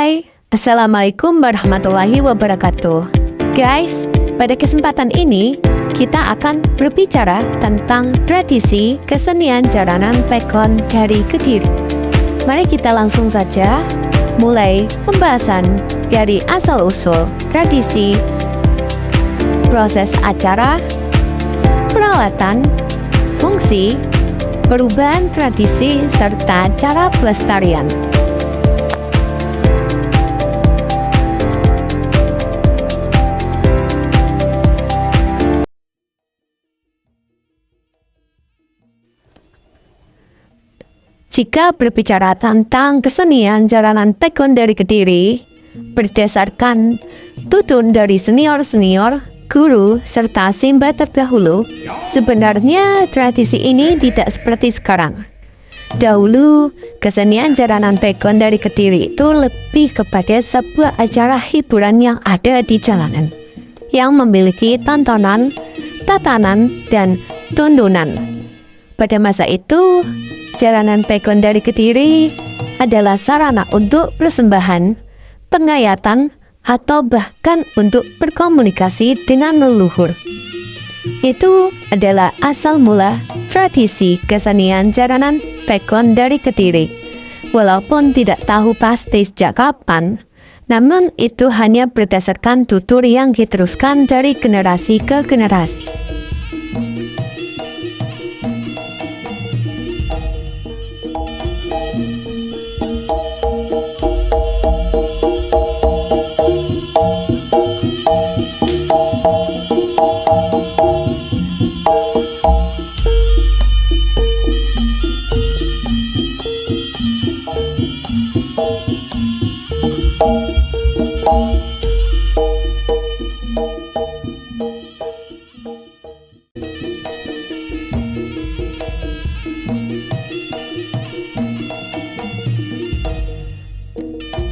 Hai, Assalamualaikum warahmatullahi wabarakatuh. Guys, pada kesempatan ini kita akan berbicara tentang tradisi kesenian jaranan Pekon dari Kediri. Mari kita langsung saja mulai pembahasan dari asal-usul tradisi, proses acara, peralatan, fungsi, perubahan tradisi, serta cara pelestarian. Jika berbicara tentang kesenian jaranan Pekon dari Kediri, berdasarkan tutur dari senior-senior, guru, serta simba terdahulu, sebenarnya tradisi ini tidak seperti sekarang. Dahulu, kesenian jaranan Pekon dari Kediri itu lebih kepada sebuah acara hiburan yang ada di jalanan, yang memiliki tontonan, tatanan, dan tuntunan. Pada masa itu, jaranan Pekon dari Kediri adalah sarana untuk persembahan, pengayatan, atau bahkan untuk berkomunikasi dengan leluhur. Itu adalah asal mula tradisi kesenian jaranan Pekon dari Kediri. Walaupun tidak tahu pasti sejak kapan, namun itu hanya berdasarkan tutur yang diteruskan dari generasi ke generasi.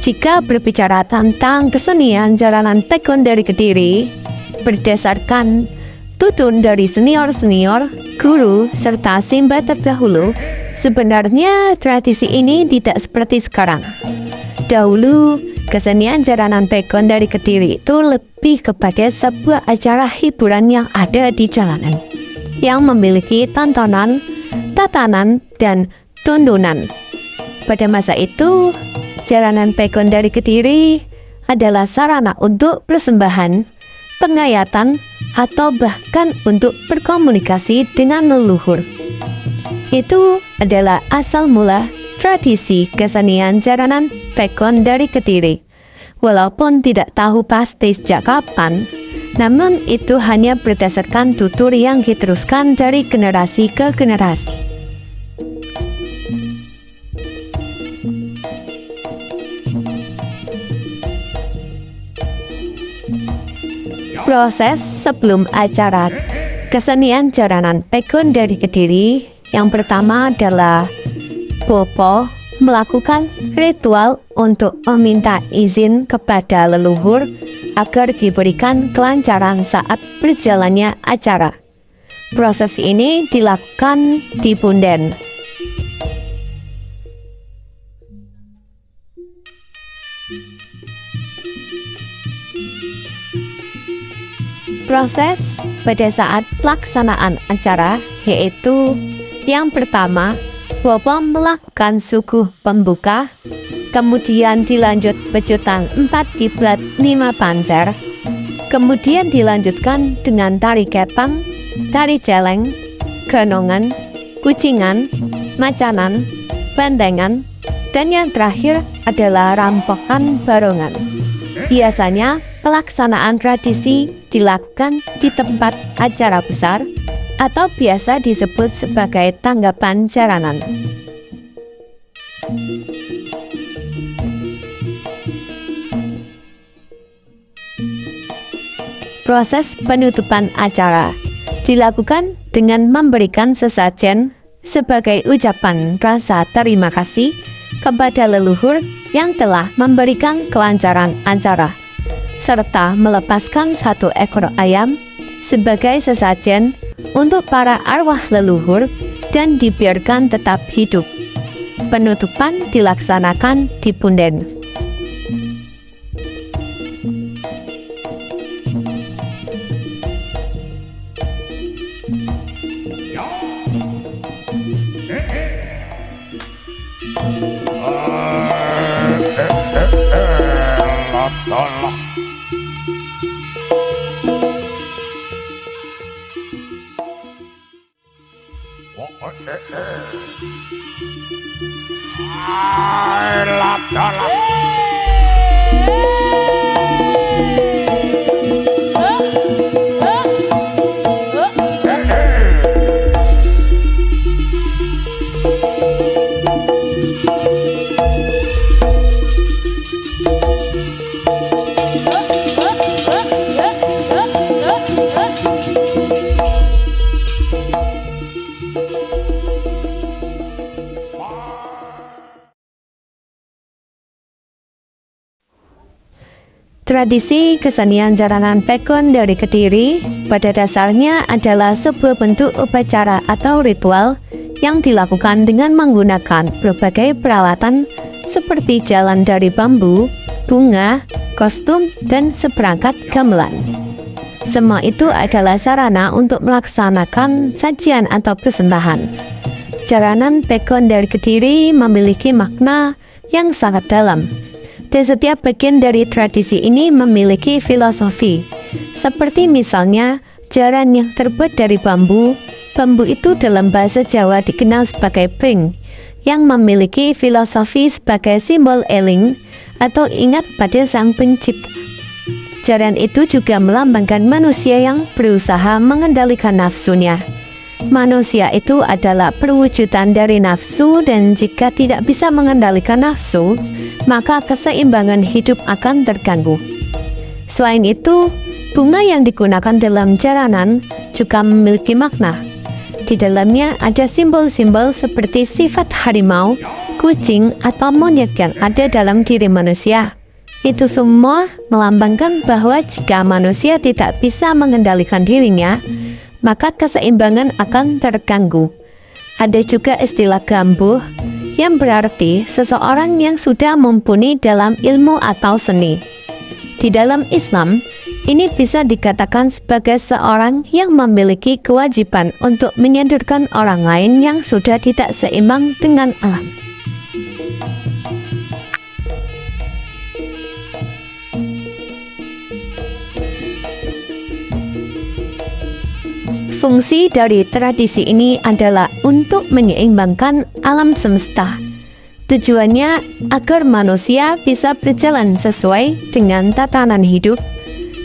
Jika berbicara tentang kesenian jaranan Pekon dari Kediri, berdasarkan tutur dari senior-senior, guru, serta simba terdahulu, sebenarnya tradisi ini tidak seperti sekarang. Dahulu, kesenian jaranan Pekon dari Kediri itu lebih kepada sebuah acara hiburan yang ada di jalanan, yang memiliki tontonan, tatanan, dan tuntunan. Pada masa itu, jaranan Pekon dari Kediri adalah sarana untuk persembahan, pengayatan, atau bahkan untuk berkomunikasi dengan leluhur. Itu adalah asal mula tradisi kesenian jaranan Pekon dari Kediri. Walaupun tidak tahu pasti sejak kapan, namun itu hanya berdasarkan tutur yang diteruskan dari generasi ke generasi. Proses sebelum acara kesenian jaranan Pekon dari Kediri, yang pertama adalah Bopo melakukan ritual untuk meminta izin kepada leluhur agar diberikan kelancaran saat berjalannya acara. Proses ini dilakukan di punden. Proses pada saat pelaksanaan acara yaitu yang pertama, Bopo melakukan suguh pembuka, kemudian dilanjut pecutan 4 kiblat 5 pancer, kemudian dilanjutkan dengan tari kepang, tari celeng, genongan, kucingan, macanan, bandengan, dan yang terakhir adalah rampokan barongan. Biasanya pelaksanaan tradisi dilakukan di tempat acara besar atau biasa disebut sebagai tanggapan jaranan. Proses penutupan acara dilakukan dengan memberikan sesajen sebagai ucapan rasa terima kasih kepada leluhur yang telah memberikan kelancaran acara, serta melepaskan 1 ekor ayam sebagai sesajen untuk para arwah leluhur dan dibiarkan tetap hidup. Penutupan dilaksanakan di punden. tolong. Lap tolong. Tradisi kesenian jaranan Pekon dari Kediri pada dasarnya adalah sebuah bentuk upacara atau ritual yang dilakukan dengan menggunakan berbagai peralatan seperti jalan dari bambu, bunga, kostum, dan seperangkat gamelan. Semua itu adalah sarana untuk melaksanakan sajian atau persembahan. Jaranan Pekon dari Kediri memiliki makna yang sangat dalam. Dan setiap bagian dari tradisi ini memiliki filosofi. Seperti misalnya, jaran yang terbuat dari bambu. Bambu itu dalam bahasa Jawa dikenal sebagai pring, yang memiliki filosofi sebagai simbol eling atau ingat pada sang pencipta. Jaran itu juga melambangkan manusia yang berusaha mengendalikan nafsunya. Manusia itu adalah perwujudan dari nafsu, dan jika tidak bisa mengendalikan nafsu, maka keseimbangan hidup akan terganggu. Selain itu, bunga yang digunakan dalam jaranan juga memiliki makna. Di dalamnya ada simbol-simbol seperti sifat harimau, kucing, atau monyet yang ada dalam diri manusia. Itu semua melambangkan bahwa jika manusia tidak bisa mengendalikan dirinya, maka keseimbangan akan terganggu. Ada juga istilah gambuh yang berarti seseorang yang sudah mumpuni dalam ilmu atau seni. Di dalam Islam, ini bisa dikatakan sebagai seorang yang memiliki kewajiban untuk menyadarkan orang lain yang sudah tidak seimbang dengan alam. Fungsi dari tradisi ini adalah untuk menyeimbangkan alam semesta. Tujuannya agar manusia bisa berjalan sesuai dengan tatanan hidup,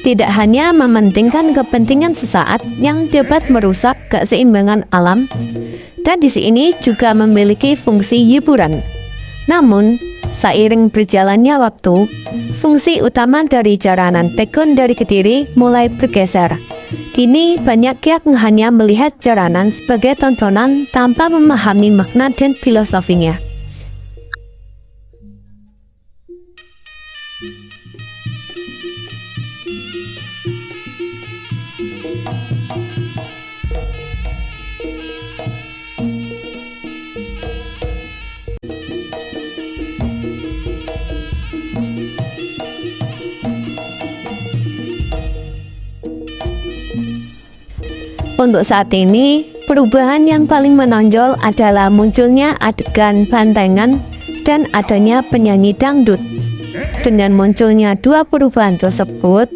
tidak hanya mementingkan kepentingan sesaat yang dapat merusak keseimbangan alam. Tradisi ini juga memiliki fungsi hiburan. Namun, seiring berjalannya waktu, fungsi utama dari jaranan Pekon dari Kediri mulai bergeser. Kini banyak yang hanya melihat jaranan sebagai tontonan tanpa memahami makna dan filosofinya. Untuk saat ini, perubahan yang paling menonjol adalah munculnya adegan bantengan dan adanya penyanyi dangdut. Dengan munculnya dua perubahan tersebut,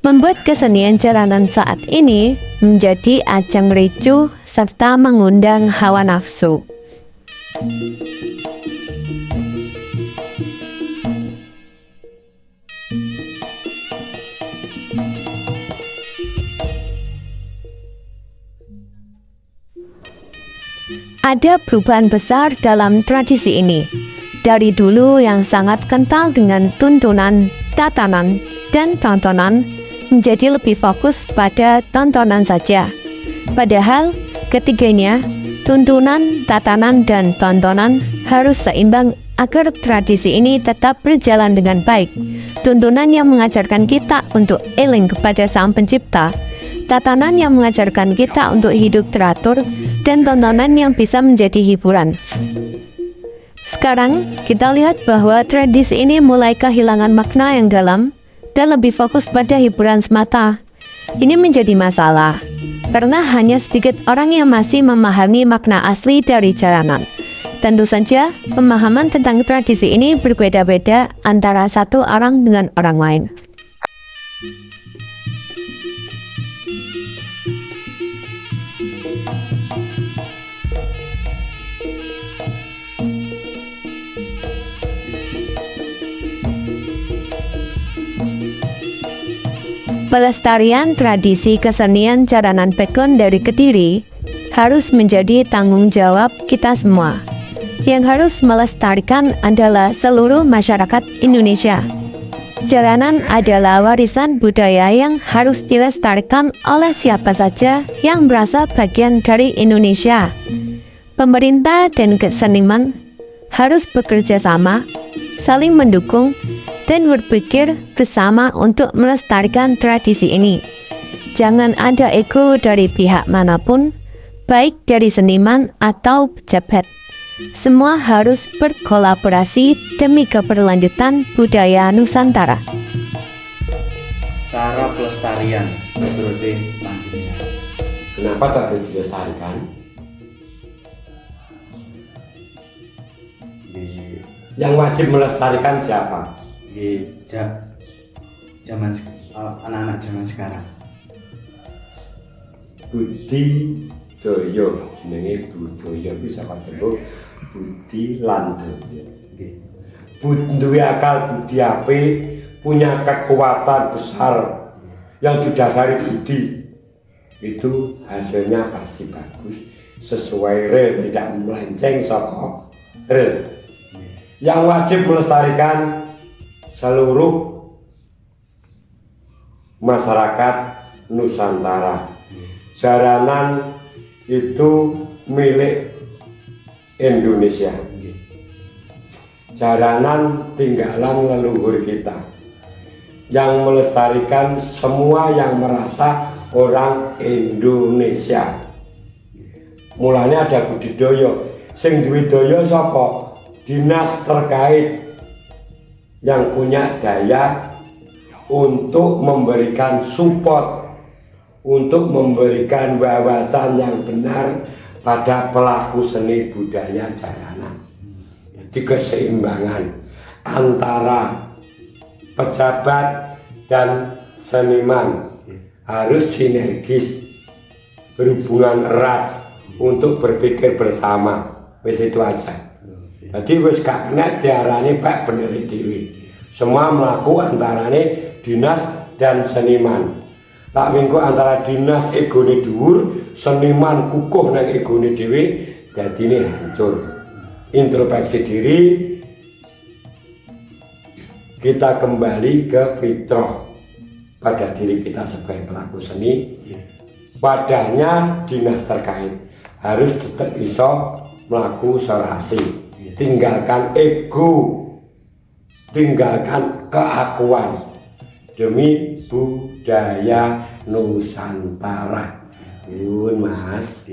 membuat kesenian jaranan saat ini menjadi ajang ricuh serta mengundang hawa nafsu. Ada perubahan besar dalam tradisi ini. Dari dulu yang sangat kental dengan tuntunan, tatanan, dan tontonan, menjadi lebih fokus pada tontonan saja. Padahal, ketiganya, tuntunan, tatanan, dan tontonan harus seimbang agar tradisi ini tetap berjalan dengan baik. Tuntunan yang mengajarkan kita untuk eling kepada Sang Pencipta, tatanan yang mengajarkan kita untuk hidup teratur, dan tontonan yang bisa menjadi hiburan. Sekarang, kita lihat bahwa tradisi ini mulai kehilangan makna yang dalam dan lebih fokus pada hiburan semata. Ini menjadi masalah, karena hanya sedikit orang yang masih memahami makna asli dari jaranan. Tentu saja, pemahaman tentang tradisi ini berbeda-beda antara satu orang dengan orang lain. Pelestarian tradisi kesenian jaranan pekon dari Kediri harus menjadi tanggung jawab kita semua. Yang harus melestarikan adalah seluruh masyarakat Indonesia. Jaranan adalah warisan budaya yang harus dilestarikan oleh siapa saja yang merasa bagian dari Indonesia. Pemerintah dan seniman harus bekerja sama, saling mendukung, dan berpikir bersama untuk melestarikan tradisi ini. Jangan ada ego dari pihak manapun, baik dari seniman atau pejabat. Semua harus berkolaborasi demi keberlanjutan budaya Nusantara. Cara pelestarian menurut panjenengan. Kenapa tak harus dilestarikan? Yang wajib melestarikan siapa? Di zaman anak-anak zaman sekarang. Budi Doyo, jenenge budaya bisa katero budi lan doyo. Duwe akal budi apik, punya kekuatan besar yang didasari budi. Itu hasilnya pasti bagus, sesuai real, tidak melenceng saka real. Yang wajib melestarikan seluruh masyarakat Nusantara. Jaranan itu milik Indonesia. Jaranan tinggalan leluhur kita. Yang melestarikan semua yang merasa orang Indonesia. Mulanya ada budidaya. Sing duwe daya sapa? Dinas terkait yang punya daya untuk memberikan support, untuk memberikan wawasan yang benar pada pelaku seni budaya jaranan. Jadi keseimbangan antara pejabat dan seniman harus sinergis, berhubungan erat untuk berpikir bersama. Wis itu aja. Jadi wis gak kena diarani Pak bener dhewe. Semua mlaku antarane dinas dan seniman. Tak minggu antara dinas egone dhuwur, seniman kukuh nang egone dhewe, dadine hancur. Introspeksi diri, kita kembali ke fitrah pada diri kita sebagai pelaku seni. Padanya dinas terkait harus tetap bisa melaku serasi. Tinggalkan ego, tinggalkan keakuan demi budaya Nusantara. Yun Mas.